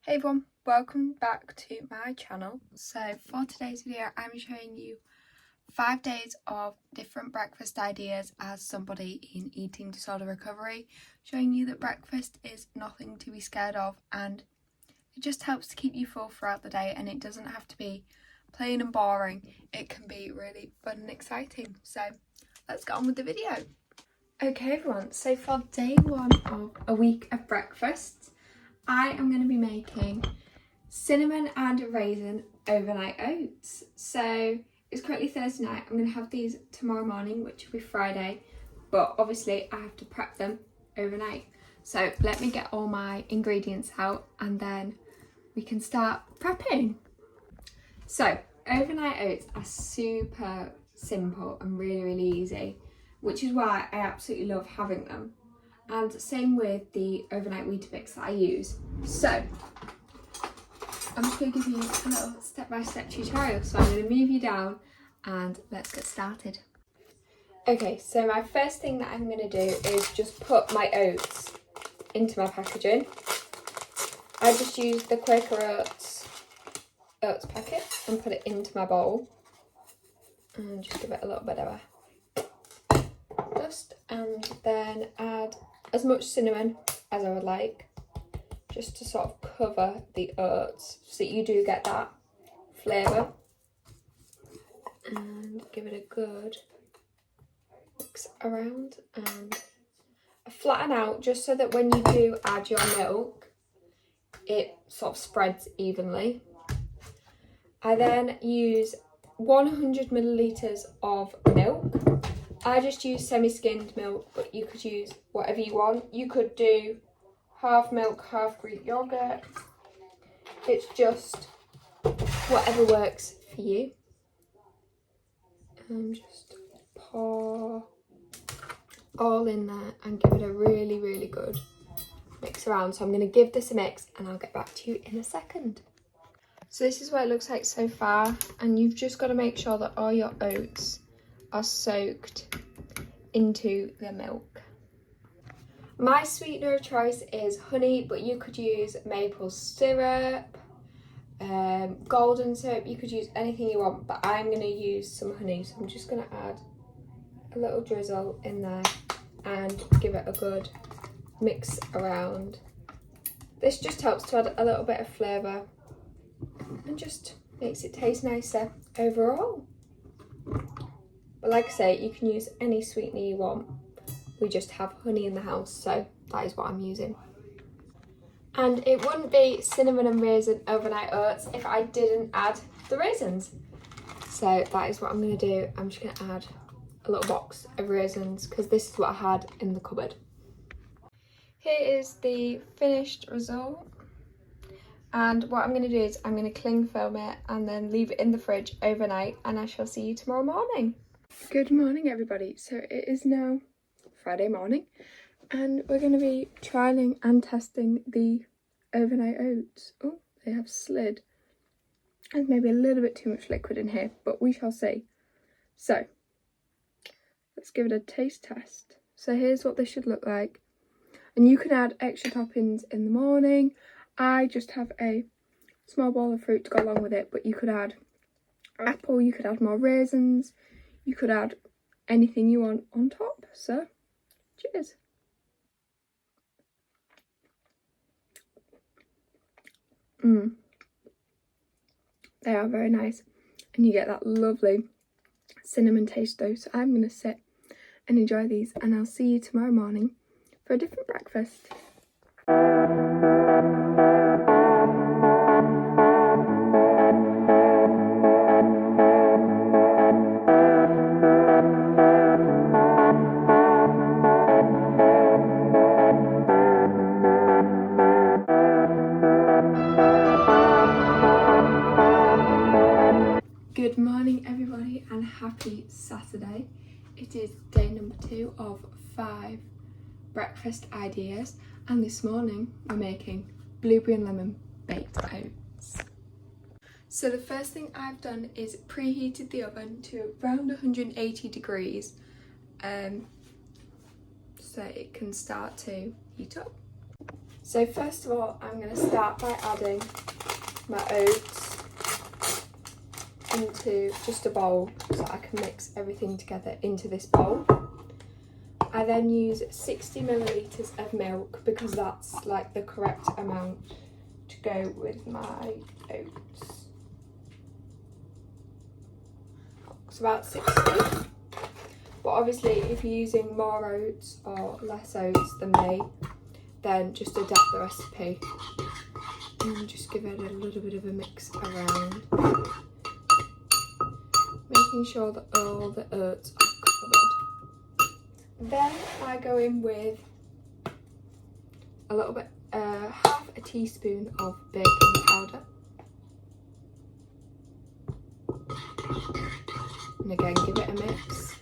Hey everyone, welcome back to my channel. So for today's video I'm showing you 5 days of different breakfast ideas as somebody in eating disorder recovery, showing you that breakfast is nothing to be scared of and it just helps to keep you full throughout the day, and it doesn't have to be plain and boring. It can be really fun and exciting. So let's get on with the video. Okay everyone, so for day 1 of a week of breakfasts, I am going to be making cinnamon and raisin overnight oats. So it's currently Thursday night. I'm going to have these tomorrow morning, which will be Friday, but obviously I have to prep them overnight. So let me get all my ingredients out and then we can start prepping. So overnight oats are super simple and really easy, which is why I absolutely love having them. And same with the overnight Weetabix that I use. So I'm just going to give you a little step-by-step tutorial. So I'm going to move you down and let's get started. Okay, so my first thing that I'm going to do is just put my oats into my packaging. I just use the Quaker Oats packet and put it into my bowl. And just give it a little bit of a dust, and then add as much cinnamon as I would like, just to sort of cover the oats so that you do get that flavour, and give it a good mix around and flatten out just so that when you do add your milk it sort of spreads evenly. I then use 100 millilitres of milk. I just use semi-skimmed milk, but you could use whatever you want. You could do half milk, half Greek yogurt. It's just whatever works for you. And just pour all in there and give it a really good mix around. So I'm going to give this a mix and I'll get back to you in a second. So this is what it looks like so far, and you've just got to make sure that all your oats are soaked into the milk. My sweetener of choice is honey, but you could use maple syrup, golden syrup. You could use anything you want, but I'm going to use some honey, so I'm just going to add a little drizzle in there and give it a good mix around. This just helps to add a little bit of flavour and just makes it taste nicer overall. But like I say, you can use any sweetener you want. We just have honey in the house, so that is what I'm using. And it wouldn't be cinnamon and raisin overnight oats if I didn't add the raisins. So that is what I'm going to do. I'm just going to add a little box of raisins because this is what I had in the cupboard. Here is the finished result. And what I'm going to do is I'm going to cling film it and then leave it in the fridge overnight, and I shall see you tomorrow morning. Good morning everybody. So it is now Friday morning and we're going to be trialling and testing the overnight oats. Oh, they have slid. There's maybe a little bit too much liquid in here, but we shall see. So let's give it a taste test. So here's what this should look like, and you can add extra toppings in the morning. I just have a small bowl of fruit to go along with it, but you could add apple, you could add more raisins, you could add anything you want on top. So cheers. They are very nice and you get that lovely cinnamon taste though. So I'm going to sit and enjoy these, and I'll see you tomorrow morning for a different breakfast. Good morning everybody and happy Saturday. It is day number 2 of 5 breakfast ideas, and this morning we're making blueberry and lemon baked oats. So the first thing I've done is preheated the oven to around 180 degrees so it can start to heat up. So first of all, I'm going to start by adding my oats into just a bowl so I can mix everything together into this bowl. I then use 60 millilitres of milk because that's like the correct amount to go with my oats. It's about 60. But obviously if you're using more oats or less oats than me, then just adapt the recipe and just give it a little bit of a mix around, making sure that all the oats are covered. Then I go in with a little bit, half a teaspoon of baking powder, and again give it a mix.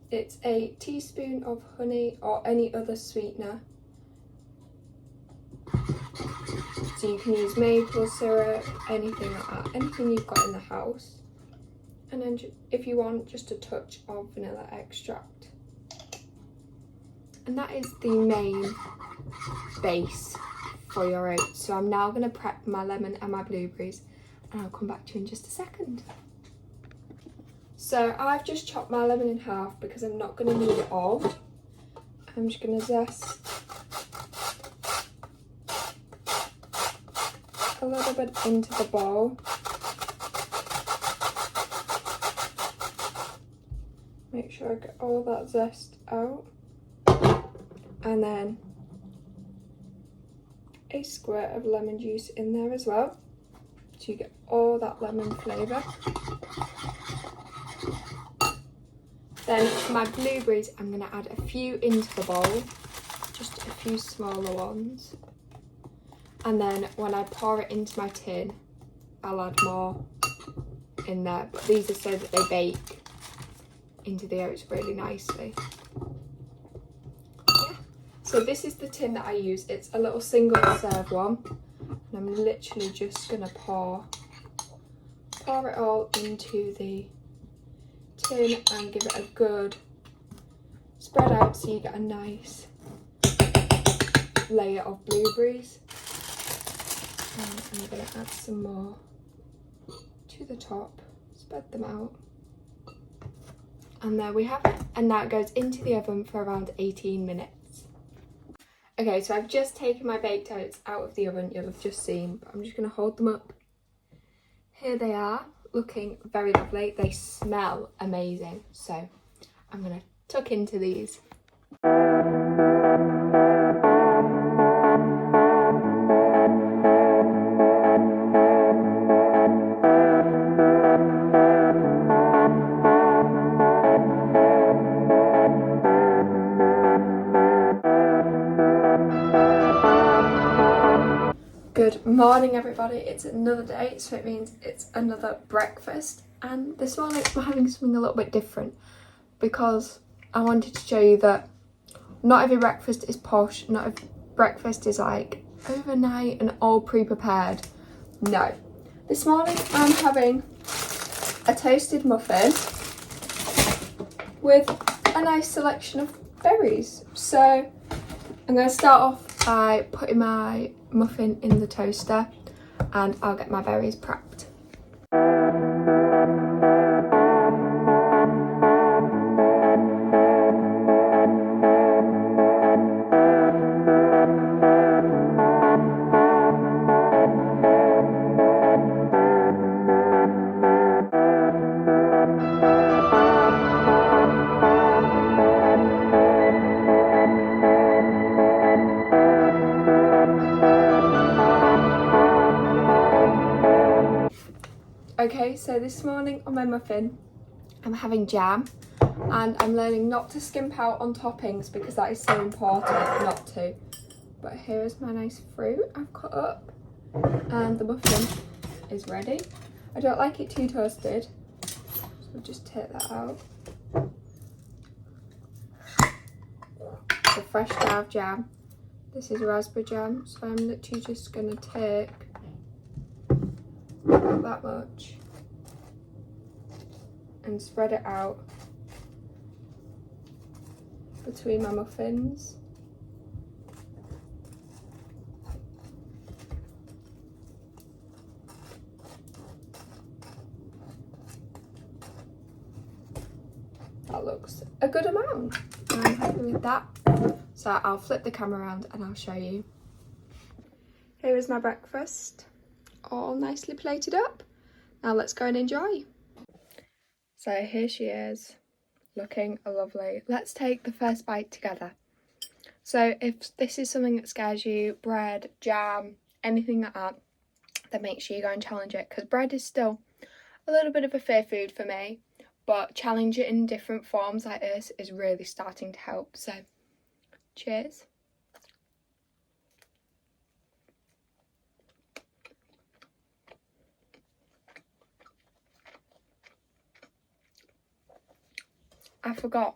It's a teaspoon of honey or any other sweetener. So you can use maple syrup, anything like that, anything you've got in the house. And then if you want, just a touch of vanilla extract. And that is the main base for your oats. So I'm now going to prep my lemon and my blueberries, and I'll come back to you in just a second. So I've just chopped my lemon in half because I'm not going to need it all. I'm just going to zest a little bit into the bowl. Make sure I get all that zest out. And then a squirt of lemon juice in there as well, so you get all that lemon flavour. Then for my blueberries, I'm going to add a few into the bowl, just a few smaller ones. And then when I pour it into my tin, I'll add more in there. But these are so that they bake into the oats really nicely. Yeah. So this is the tin that I use. It's a little single serve one. And I'm literally just going to pour it all into the tin and give it a good spread out so you get a nice layer of blueberries. And I'm going to add some more to the top, spread them out, and there we have it. And now it goes into the oven for around 18 minutes. Okay, so I've just taken my baked oats out of the oven, you'll have just seen, but I'm just going to hold them up. Here they are, looking very lovely. They smell amazing, so I'm going to tuck into these. Good morning everybody, it's another day, so it means it's another breakfast, and this morning I'm having something a little bit different because I wanted to show you that not every breakfast is posh, not every breakfast is like overnight and all pre-prepared. No, this morning I'm having a toasted muffin with a nice selection of berries. So I'm going to start off by putting my muffin in the toaster and I'll get my berries prepped. Okay, so this morning on my muffin, I'm having jam, and I'm learning not to skimp out on toppings because that is so important not to. But here is my nice fruit I've cut up, and the muffin is ready. I don't like it too toasted, so I'll just take that out. A fresh jar of jam. This is raspberry jam, so I'm literally just going to take about that much and spread it out between my muffins. That looks a good amount. I'm happy with that. So I'll flip the camera around and I'll show you. Here is my breakfast, all nicely plated up. Now let's go and enjoy. So here she is, looking lovely. Let's take the first bite together. So if this is something that scares you, bread, jam, anything like that, then make sure you go and challenge it, because bread is still a little bit of a fear food for me, but challenge it in different forms like this is really starting to help. So cheers. I forgot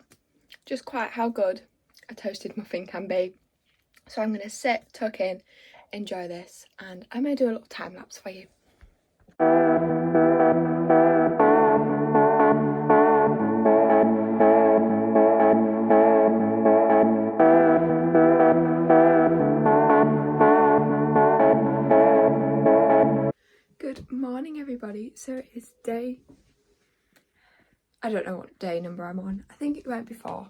just quite how good a toasted muffin can be. So I'm going to sit, tuck in, enjoy this, and I may do a little time lapse for you. Good morning, everybody. So it is I don't know what day number I'm on. I think it went before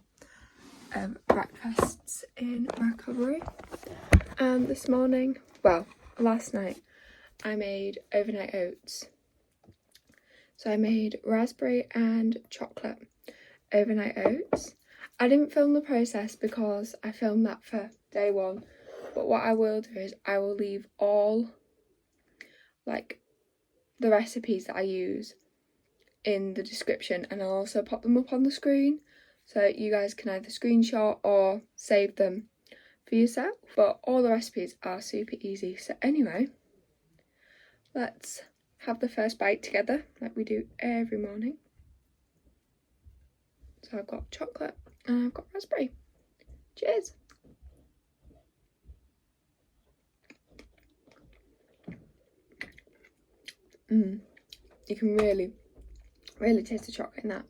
breakfasts in recovery. And this morning, well, last night, I made overnight oats. So I made raspberry and chocolate overnight oats. I didn't film the process because I filmed that for day one. But what I will do is I will leave all, like, the recipes that I use in the description, and I'll also pop them up on the screen so you guys can either screenshot or save them for yourself. But all the recipes are super easy. So anyway, let's have the first bite together like we do every morning. So I've got chocolate and I've got raspberry. Cheers. You can really taste the chocolate in that.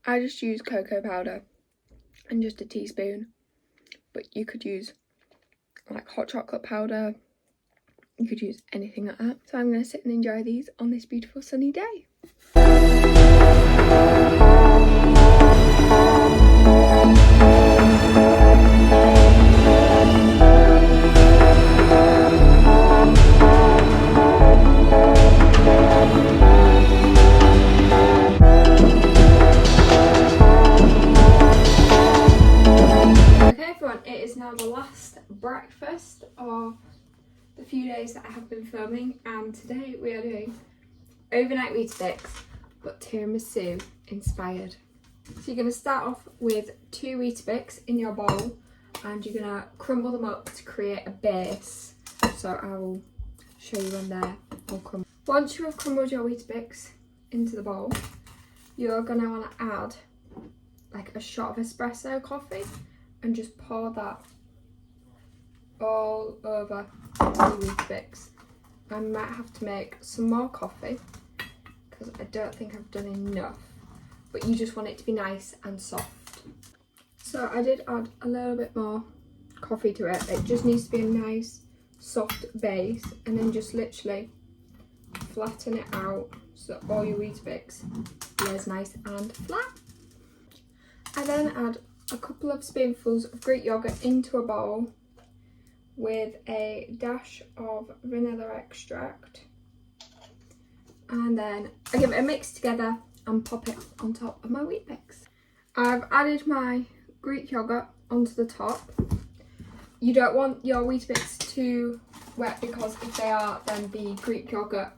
I just use cocoa powder and just a teaspoon, but you could use like hot chocolate powder, you could use anything like that. So I'm going to sit and enjoy these on this beautiful sunny day. It is now the last breakfast of the few days that I have been filming, and today we are doing overnight Weetabix but tiramisu inspired. So you're going to start off with 2 Weetabix in your bowl and you're going to crumble them up to create a base. So I will show you when they're all crumbled. Once you have crumbled your Weetabix into the bowl, you're going to want to add like a shot of espresso coffee and just pour that all over the Weetabix. I might have to make some more coffee because I don't think I've done enough, but you just want it to be nice and soft. So I did add a little bit more coffee to it. It just needs to be a nice soft base, and then just literally flatten it out so that all your Weetabix lays nice and flat. I then add a couple of spoonfuls of Greek yogurt into a bowl with a dash of vanilla extract, and then I give it a mix together and pop it on top of my Weetabix. I've added my Greek yogurt onto the top. You don't want your Weetabix too wet because if they are, then the Greek yogurt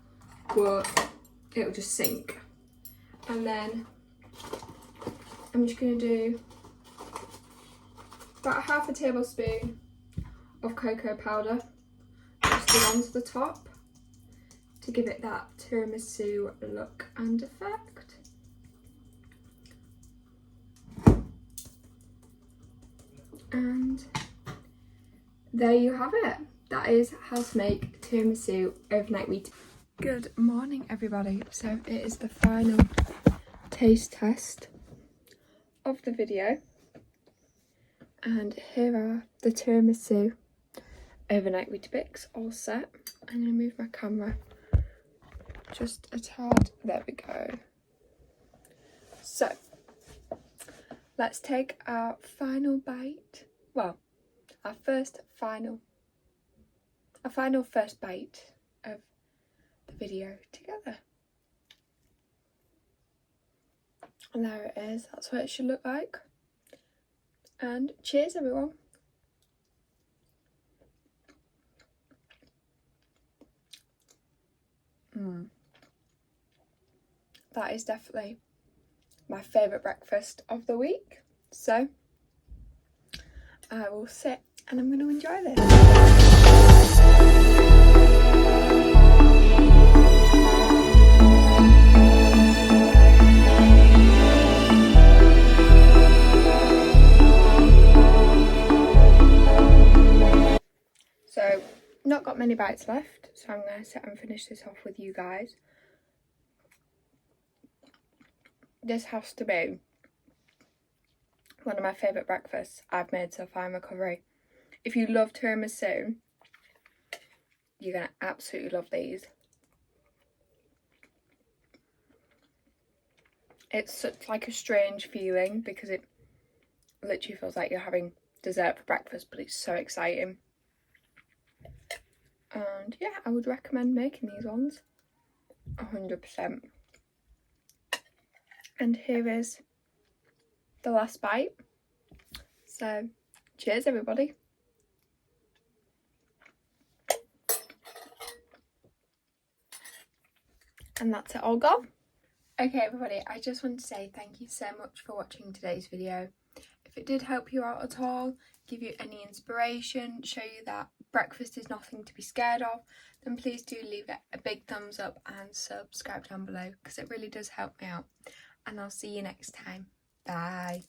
it'll just sink. And then I'm just going to do about half a tablespoon of cocoa powder just onto the top to give it that tiramisu look and effect. And there you have it. That is how to make tiramisu overnight wheat. Good morning, everybody. So it is the final taste test of the video. And here are the tiramisu overnight Weetabix all set. I'm going to move my camera just a tad. There we go. So let's take our final bite. Well, our final first bite of the video together. And there it is. That's what it should look like. And cheers, everyone. That is definitely my favourite breakfast of the week. So I will sit and I'm going to enjoy this. So, not got many bites left, so I'm going to sit and finish this off with you guys. This has to be one of my favourite breakfasts I've made so far in recovery. If you love tiramisu, you're going to absolutely love these. It's such like a strange feeling because it literally feels like you're having dessert for breakfast, but it's so exciting. And yeah, I would recommend making these ones 100%. And here is the last bite. So cheers, everybody. And that's it all gone. Okay, everybody, I just want to say thank you so much for watching today's video. If it did help you out at all, give you any inspiration, show you that breakfast is nothing to be scared of, then please do leave it a big thumbs up and subscribe down below because it really does help me out. And I'll see you next time. Bye.